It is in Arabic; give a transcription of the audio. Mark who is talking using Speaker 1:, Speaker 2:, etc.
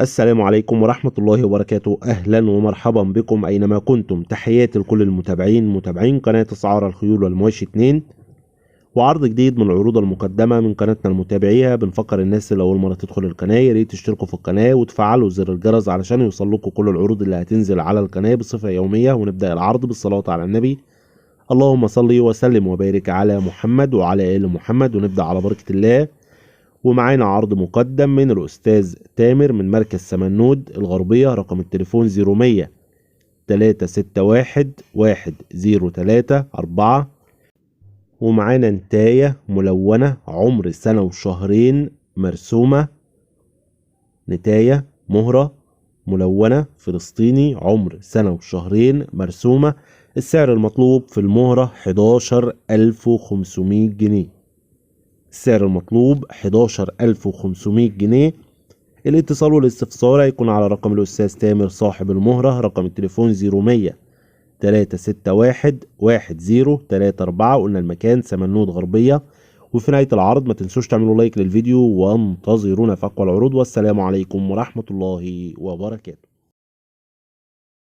Speaker 1: السلام عليكم ورحمة الله وبركاته. أهلا ومرحبا بكم أينما كنتم. تحياتي لكل متابعين قناة أسعار الخيول والمواشي 2، وعرض جديد من العروض المقدمة من قناتنا المتابعية. بنفكر الناس اللي أول مرة تدخل القناة ياريت تشتركوا في القناة وتفعلوا زر الجرس علشان يوصل لكم كل العروض اللي هتنزل على القناة بصفة يومية. ونبدأ العرض بالصلاة على النبي. اللهم صل وسلم وبارك على محمد وعلى آل محمد. ونبدأ على بركة الله. ومعانا عرض مقدم من الأستاذ تامر من مركز سمنود الغربية. رقم التليفون 0100 361 103 4. ومعانا نتاية ملونة عمر سنة وشهرين مرسومة. نتاية مهرة ملونة فلسطيني عمر سنة وشهرين مرسومة. السعر المطلوب في المهرة 11500 جنيه. السعر المطلوب 11500 جنيه. الاتصال والاستفسار هيكون على رقم الأستاذ تامر صاحب المهرة. رقم التليفون 0100 361 1034. قلنا المكان سمنود غربية. وفي نهاية العرض ما تنسوش تعملوا لايك للفيديو وانتظرونا في أقوى العروض. والسلام عليكم ورحمة الله وبركاته.